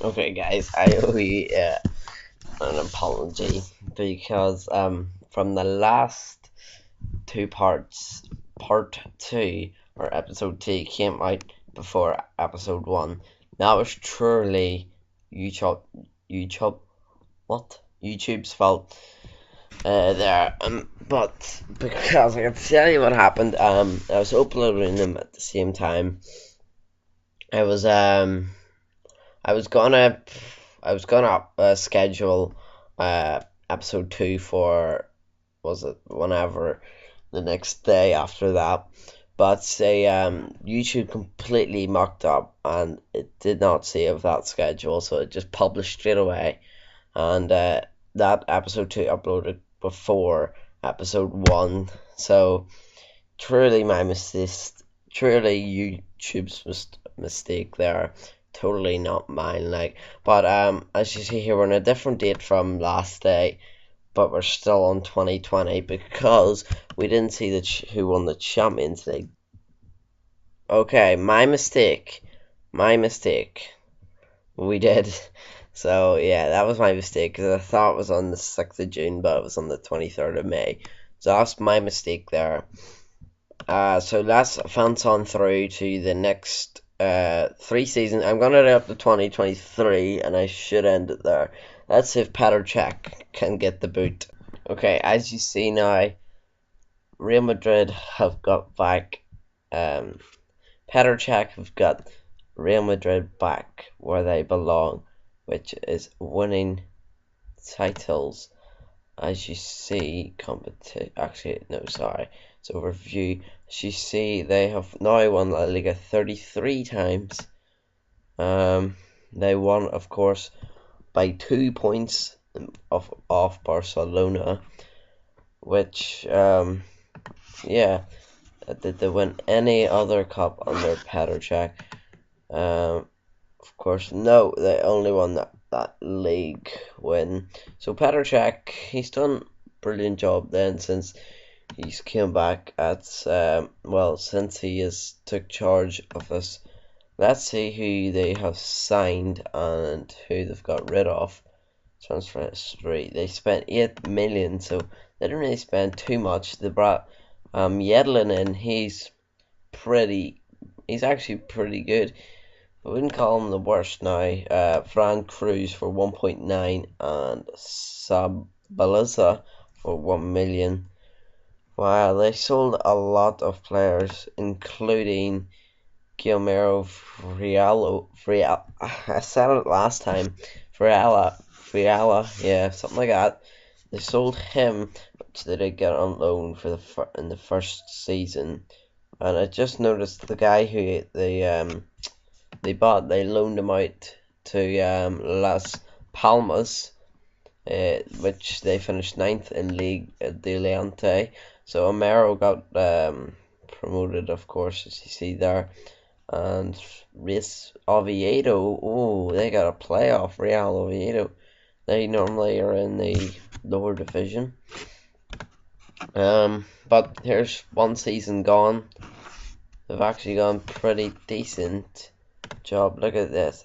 Okay, guys, I owe you an apology because from the last two parts, part two or episode two came out before episode one. That was truly YouTube, YouTube, what? YouTube's fault. There, but because I can tell you what happened. I was uploading them at the same time. I was um. I was gonna schedule episode two for, was it whenever, the next day after that, but say YouTube completely mucked up and it did not save that schedule, so it just published straight away, and that episode two uploaded before episode one. So truly my mistake, truly YouTube's mistake there, totally not mine. But as you see here, we're on a different date from last day, but we're still on 2020 because we didn't see who won the Champions League. Okay, my mistake. We did. So yeah, that was my mistake because I thought it was on the 6th of June, but it was on the 23rd of May. So that's my mistake there. So let's advance on through to the next three seasons. I'm gonna do up to 2023, and I should end it there. Let's see if Petr Cech can get the boot. Okay, as you see now, Real Madrid have got back. Petr Cech have got Real Madrid back where they belong, which is winning titles. As you see, actually, no, sorry, it's overview. As you see, they have now won La Liga 33 times. They won, of course, by 2 points off Barcelona, which, yeah, did they win any other cup under Petr Cech? Of course, no, they only won that league win. So Petr Cech, he's done a brilliant job then since he's came back since he has took charge of us. Let's see who they have signed and who they've got rid of. Transfer history. They spent 8 million, so they didn't really spend too much. They brought Yedlin in. He's actually pretty good. I wouldn't call him the worst now. Fran Cruz for 1.9 and Sabaliza for 1 million. Wow, they sold a lot of players, including Guillermo I said it last time. Friala, yeah, something like that. They sold him, which they did get on loan for in the first season. And I just noticed the guy who they loaned him out to Las Palmas, which they finished ninth in League de Leante. So Amaro got promoted, of course, as you see there. And Real Oviedo, oh, they got a playoff. Real Oviedo, they normally are in the lower division. But here's one season gone. They've actually gone pretty decent job. Look at this,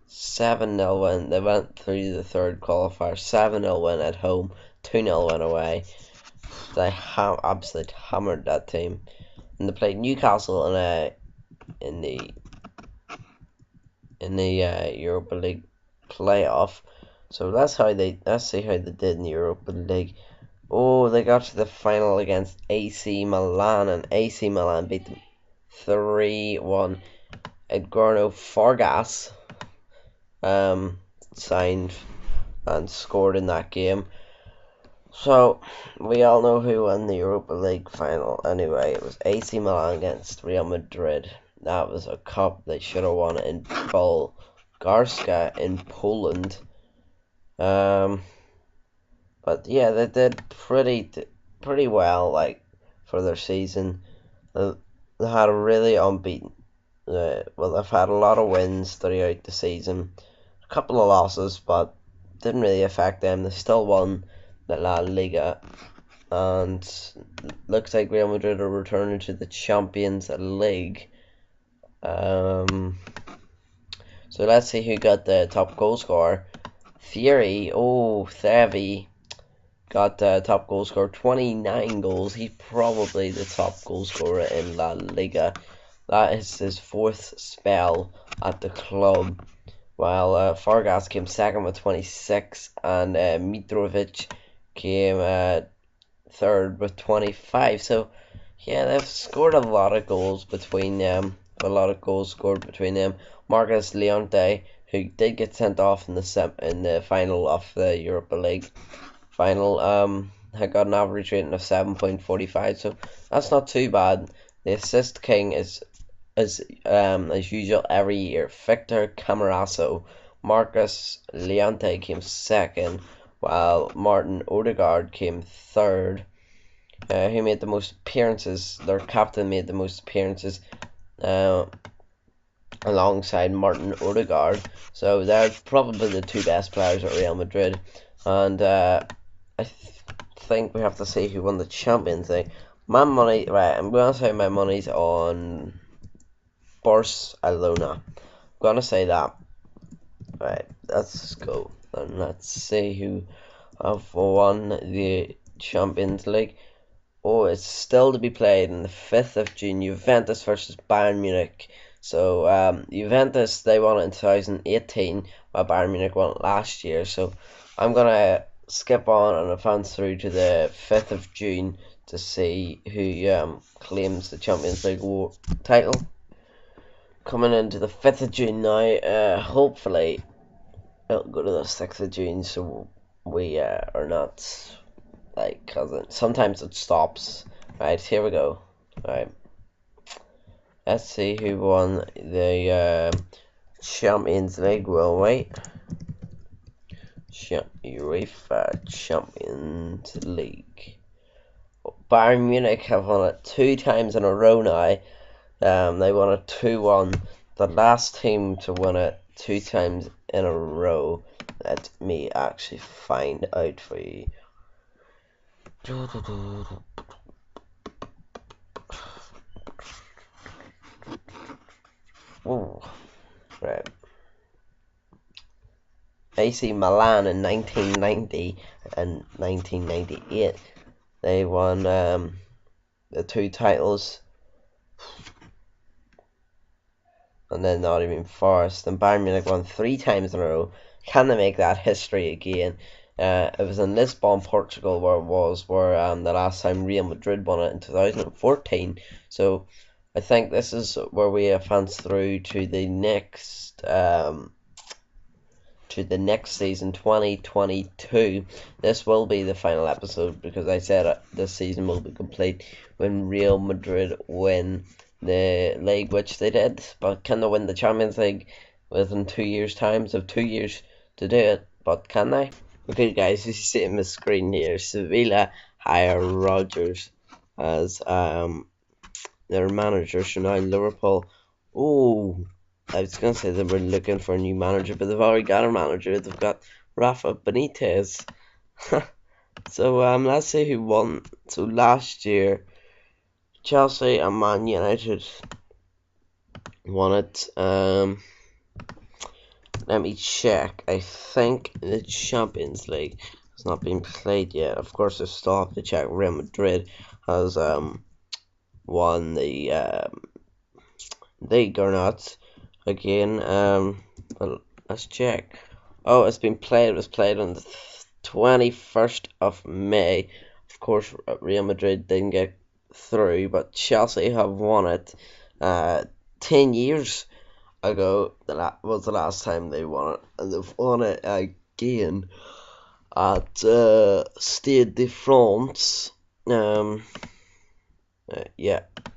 7-0 win. They went through the third qualifier. 7-0 win at home, 2-0 win away. They absolutely hammered that team, and they played Newcastle in the Europa League playoff. So let's see how they did in the Europa League. Oh, they got to the final against AC Milan, and AC Milan beat them 3-1. Edgardo Fargas signed and scored in that game. So we all know who won the Europa League final. Anyway, it was AC Milan against Real Madrid. That was a cup they should have won in Bulgarska in Poland. But yeah, they did pretty well, for their season. They had a really unbeaten. They've had a lot of wins throughout the season, a couple of losses, but didn't really affect them. They still won the La Liga, and looks like Real Madrid are returning to the Champions League. So So let's see who got the top goal scorer. Thevi got the top goal scorer, 29 goals. He's probably the top goal scorer in La Liga. That is his 4th spell at the club. While Fargas came second with 26, and Mitrovic came 3rd with 25. So yeah, they've scored a lot of goals between them. Marcus Leonte, who did get sent off in the final of the Europa League final, had got an average rating of 7.45. So that's not too bad. The assist king is as usual every year. Victor Camarasso. Marcus Leonte came second, while Martin Odegaard came third. Who made the most appearances? Their captain made the most appearances alongside Martin Odegaard. So they're probably the 2 best players at Real Madrid. And I think we have to see who won the Champions League. My money, right, I'm going to say my money's on Barcelona. I'm going to say that. Right, let's go. And let's see who have won the Champions League. Oh, it's still to be played on the 5th of June. Juventus versus Bayern Munich. So, Juventus, they won it in 2018, while Bayern Munich won it last year. So, I'm going to skip on and advance through to the 5th of June to see who claims the Champions League title. Coming into the 5th of June now, hopefully it'll go to the 6th of June, so we are not, like, cause sometimes it stops. Right, here we go. Right, let's see who won the Champions League, will we? UEFA Champions League. Bayern Munich have won it 2 times in a row now. They won it 2-1. The last team to win it 2 times in a row. Let me actually find out for you. Ooh, right. AC Milan in 1990 and 1998. They won the 2 titles. And then Nottingham Forest and Bayern Munich won 3 times in a row. Can they make that history again? It was in Lisbon, Portugal, where the last time Real Madrid won it in 2014. So I think this is where we advance through to the next season, 2022. This will be the final episode because I said this season will be complete when Real Madrid win the league, which they did. But can they win the Champions League within 2 years' time? So 2 years to do it, but can they? Okay, guys, you see on the screen here, Sevilla hire Rodgers as their manager. So now Liverpool. Oh, I was gonna say they were looking for a new manager, but they've already got a manager. They've got Rafa Benitez. So let's see who won. So last year, Chelsea and Man United won it. Let me check. I think the Champions League has not been played yet. Of course, I still have to check. Real Madrid has won the league or not again. But let's check. Oh, it's been played. It was played on the 21st of May. Of course, Real Madrid didn't get through, but Chelsea have won it 10 years ago. That was the last time they won it, and they've won it again at Stade de France. Yeah,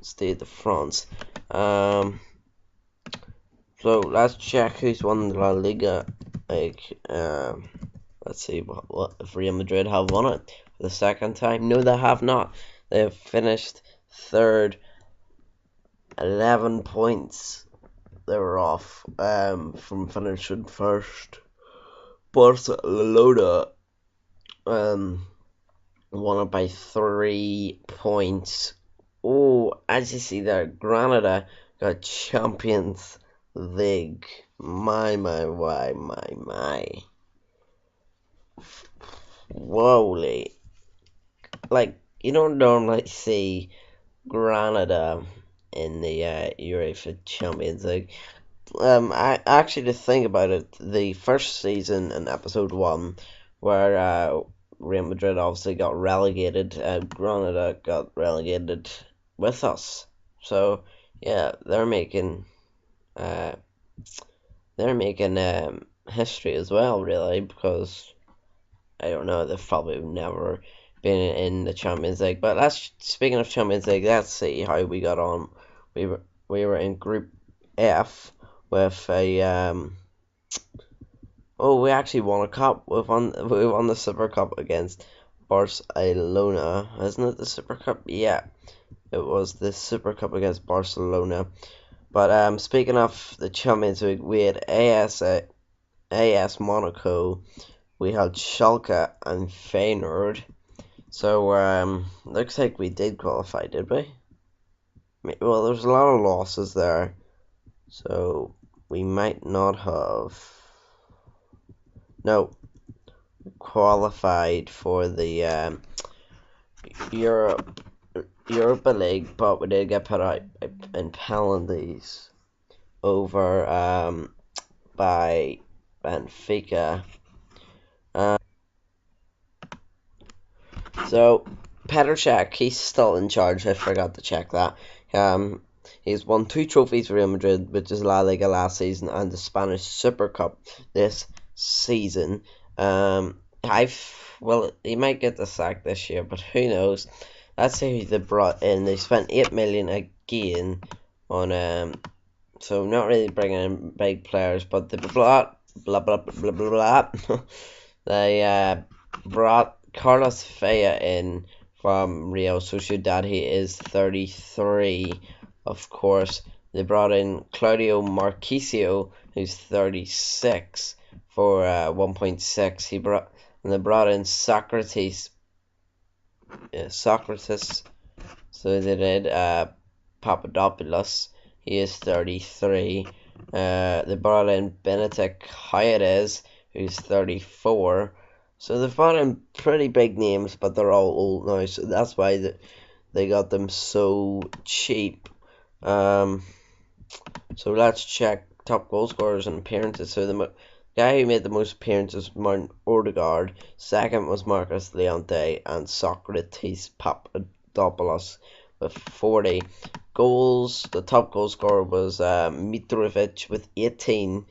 Stade de France. So let's check who's won the La Liga. Let's see what if Real Madrid have won it for the second time. No, they have not. They have finished third, 11 points. They were off from finishing first. Barcelona won it by 3 points. Oh, as you see there, Granada got Champions League. My. Whoa, like, you don't normally see Granada in the UEFA Champions League. I actually, to think about it, the first season in episode 1, where Real Madrid obviously got relegated, Granada got relegated with us. So yeah, uh, they're making history as well, really, because I don't know, they've probably never been in the Champions League. But let's speaking of Champions League, let's see how we got on. We were in Group F with a oh, we actually won a cup. We won the Super Cup against Barcelona, isn't it? The Super Cup, yeah, it was the Super Cup against Barcelona. But speaking of the Champions League, we had AS Monaco, we had Schalke and Feyenoord. So looks like we did qualify, did we? Well, there's a lot of losses there, so we might not have. No, qualified for the Europe Europa League, but we did get put out in penalties over by Benfica. So Petr Cech, he's still in charge. I forgot to check that. Um, he's won 2 trophies for Real Madrid, which is La Liga last season and the Spanish Super Cup this season. Well, he might get the sack this year, but who knows? Let's see who they brought in. They spent 8 million again on so not really bringing in big players, but they blah. They brought Carlos Vela in from Real Sociedad. He is 33, of course. They brought in Claudio Marquisio, who's 36, for 1.6. They brought in Socrates. So they did Papadopoulos. He is 33. They brought in Benedict Hayes, who's 34. So they've brought in pretty big names, but they're all old now, so that's why they got them so cheap. So let's check top goal scorers and appearances. So the guy who made the most appearances was Martin Odegaard. Second was Marcus Leonte and Socrates Papadopoulos with 40 goals. The top goal scorer was Mitrovic with 18.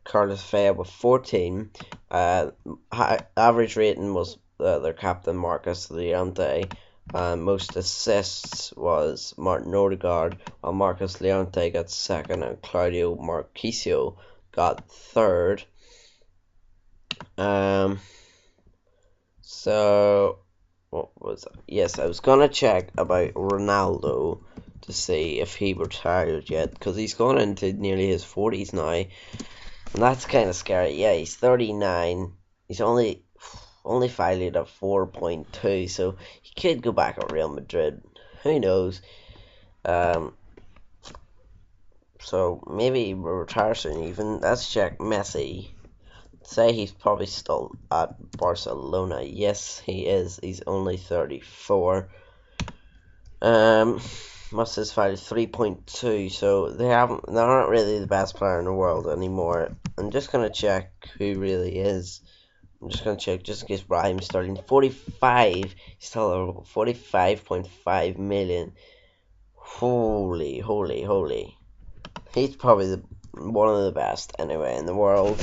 Carlos Vela with 14. Average rating was their captain Marcus Leonte. Most assists was Martin Odegaard, while Marcus Leonte got second and Claudio Marquisio got third. So what was that? Yes, I was gonna check about Ronaldo to see if he retired yet, because he's gone into nearly his 40s now. And that's kind of scary. Yeah, he's 39. He's only valued at 4.2, so he could go back at Real Madrid. Who knows? So maybe he will retire soon. Even let's check Messi. Say he's probably still at Barcelona. Yes, he is. He's only 34. What's his value? 3.2. So they aren't really the best player in the world anymore. I'm just gonna check who really is. I'm just gonna check just in case Raheem Sterling. 45. Still 45.5 million. Holy. He's probably one of the best anyway in the world.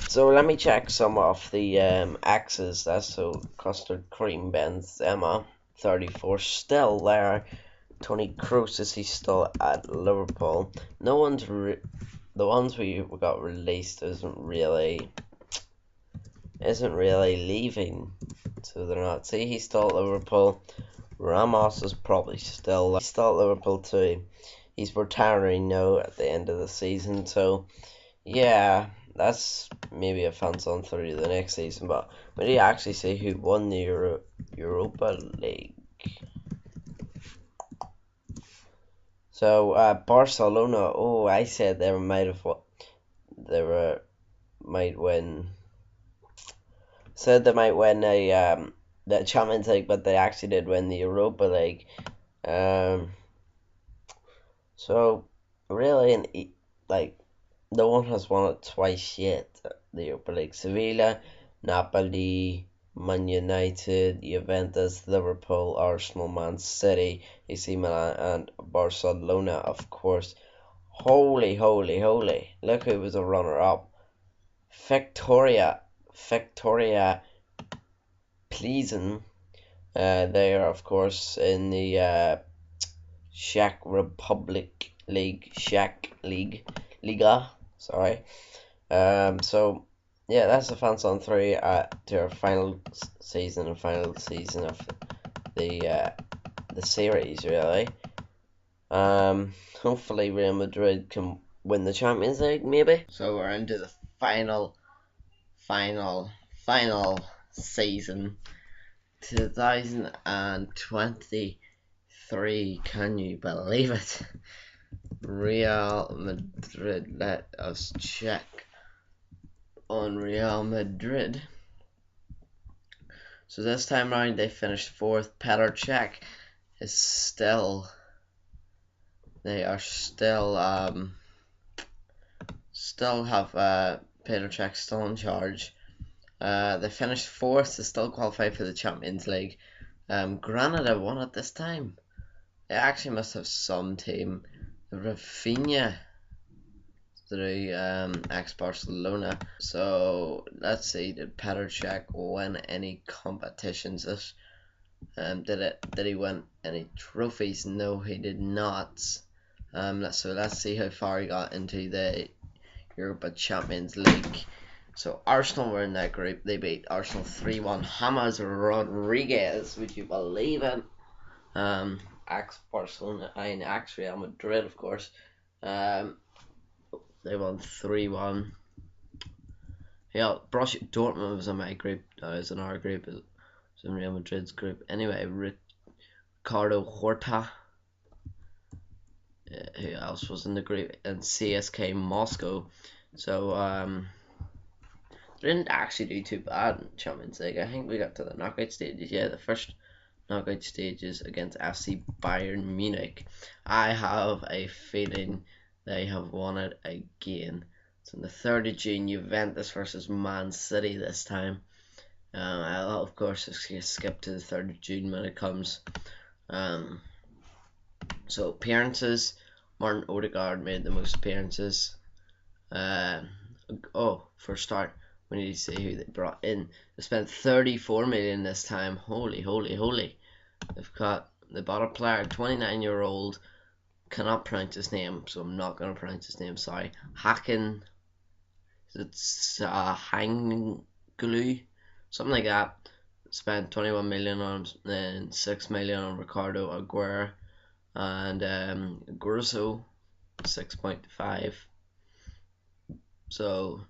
So let me check some of the X's. That's so custard cream Benzema. 34 still there. Tony Kroos, is he still at Liverpool? The ones we got released isn't really leaving, so they're not. See, he's still at Liverpool. Ramos is probably still at Liverpool too. He's retiring now at the end of the season, so yeah, that's maybe a fun on through the next season. But we need to actually see who won the Europa League. So Barcelona. Oh, I said they were might win. Said they might win the Champions League, but they actually did win the Europa League. Um, so really, like no one has won it twice yet. The Europa League: Sevilla, Napoli, Man United, Juventus, Liverpool, Arsenal, Man City, AC Milan, and Barcelona, of course. Holy, holy, holy! Look who was a runner-up. Victoria Pleasen. They are, of course, in the Czech Republic League, Liga. Sorry. So yeah, that's the Fans on 3 to our final season of the series, really. Hopefully Real Madrid can win the Champions League, maybe. So we're into the final, final season, 2023. Can you believe it? Real Madrid. Let us check on Real Madrid. So this time around they finished fourth. Petr Cech is still. They are still have Petr Cech still in charge. They finished fourth to still qualify for the Champions League. Granada won it this time. They actually must have some team. Rafinha through ex-Barcelona. So let's see, did Petr Cech win any competitions? Did he win any trophies? No, he did not. So let's see how far he got into the Europa Champions League. So Arsenal were in that group. They beat Arsenal 3-1. James Rodriguez, would you believe it? Ex-Barcelona and ex-Real Madrid, of course. They won 3-1. Yeah, Borussia Dortmund was in my group. It was in our group. It was in Real Madrid's group. Anyway, Ricardo Horta. Who else was in the group? And CSK Moscow. So didn't actually do too bad in Champions League. I think we got to the knockout stages. Yeah, the first knockout stages against FC Bayern Munich. I have a feeling they have won it again. It's on the 3rd of June, Juventus versus Man City this time. I'll of course skip to the 3rd of June when it comes. So appearances, Martin Odegaard made the most appearances. For a start, we need to see who they brought in. They spent 34 million this time. Holy, holy, holy. They've got the bottom player, 29-year-old, cannot pronounce his name, so I'm not going to pronounce his name, sorry. Hakan, it's Hangulu, something like that. Spent 21 million on him, then 6 million on Ricardo Aguirre, and Grusso, 6.5. So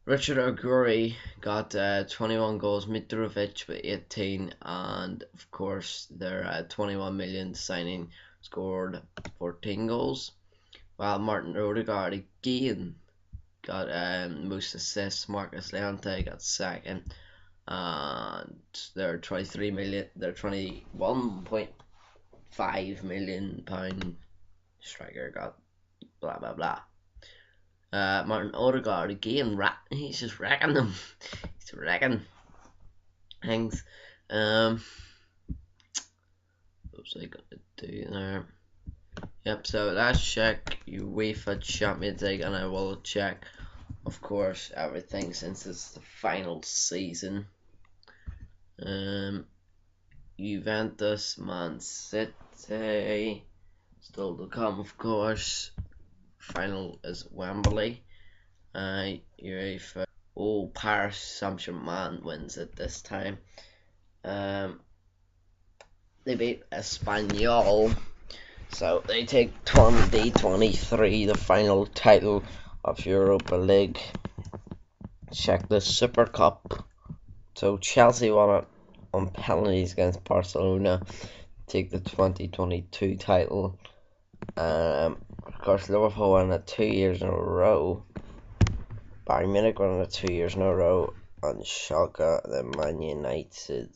Richard Aguirre got 21 goals, Mitrovic with 18, and of course their 21 million signing scored 14 goals, while Martin Odegaard again got most assists. Marcus Leonte got second, and their 21.5 million pound striker got blah blah blah. Martin Odegaard again, he's just wrecking them. He's wrecking things. What was I gonna do there? Yep, so let's check UEFA Champions League, and I will check, of course, everything since it's the final season. Juventus, Man City, still to come, of course. Final is Wembley. UEFA. Oh, Paris Saint-Germain wins it this time. They beat Espanyol, so they take 2023, the final title of Europa League. Check the Super Cup. So Chelsea won it on penalties against Barcelona, take the 2022 title. Of course, Liverpool won it 2 years in a row. Bayern Munich won it 2 years in a row. And Schalke, then Man United,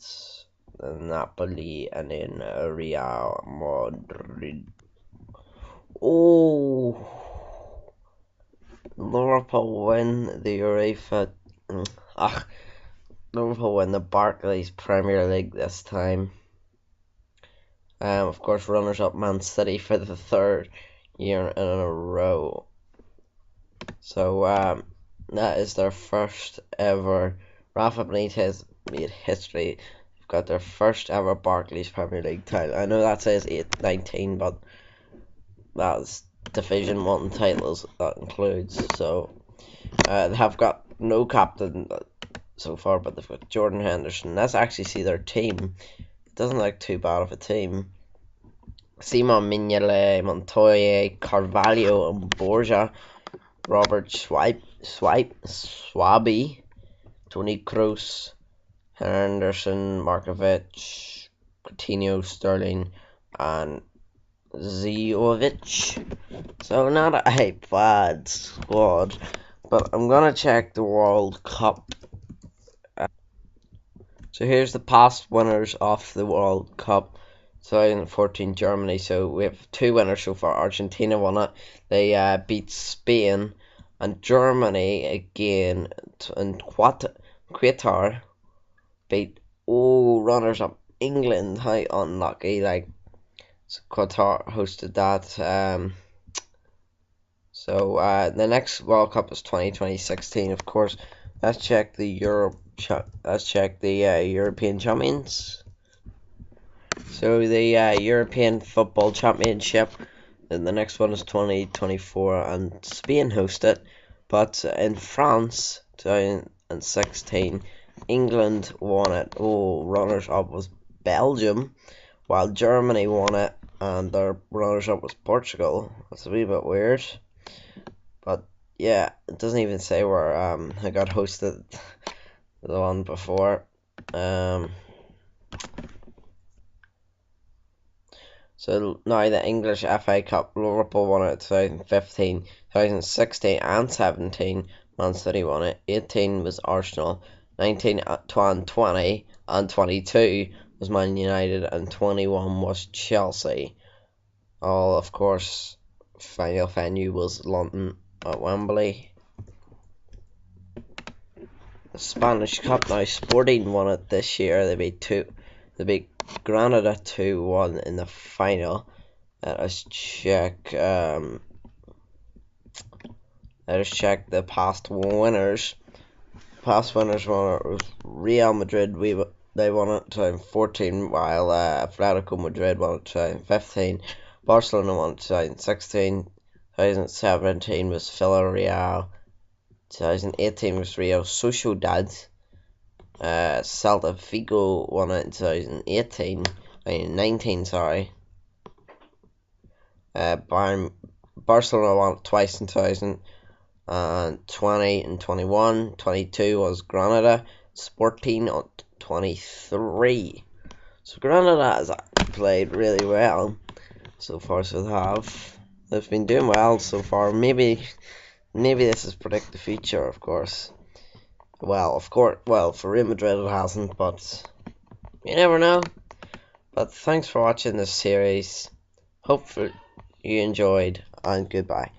then Napoli, and then Real Madrid. Oh, Liverpool win the UEFA. Ah, Liverpool win the Barclays Premier League this time. Of course, runners-up Man City for the third year in a row. So that is their first ever. Rafa Benitez made history. They've got their first ever Barclays Premier League title. I know that says 8-19, but that's Division 1 titles that includes. So they have got no captain so far, but they've got Jordan Henderson. Let's actually see their team. It doesn't look too bad of a team. Simon Mignolet, Montoya, Carvalho, and Borja. Robert Swaby, Tony Kroos, Henderson, Markovic, Coutinho, Sterling, and Ziovic. So not a bad squad, but I'm gonna check the World Cup. So here's the past winners of the World Cup. 2014 Germany. So we have two winners so far. Argentina won it. They beat Spain, and Germany again in Qatar beat runners up England. How unlucky! Like, so Qatar hosted that. So the next World Cup is 2016. Of course, let's check the European champions. So the European Football Championship, and the next one is 2024, and Spain host it. But in France, 2016, England won it. Runners-up was Belgium, while Germany won it, and their runners-up was Portugal. That's a wee bit weird. But yeah, it doesn't even say where I got hosted the one before. So now the English FA Cup, Liverpool won it 2015, 2016 and 17, Man City won it, 18 was Arsenal, 19 and 20 and 22 was Man United, and 21 was Chelsea. All, of course, final venue was London at Wembley. The Spanish Cup, now Sporting won it this year. They beat Granada 2-1 in the final. Let us check the past winners. Past winners was Real Madrid. They won it 2014, while Atletico Madrid won it 2015. Barcelona won it 2016. 2017 was Villarreal. 2018 was Real Sociedad. Celta Vigo won it in 2019, sorry. Barcelona won it twice in 2020 and 21. 22 was Granada. Sporting on 23. So Granada has played really well so far. So they've been doing well so far. Maybe this is predict the future, of course. Well, for Real Madrid it hasn't, but you never know. But thanks for watching this series. Hopefully you enjoyed, and goodbye.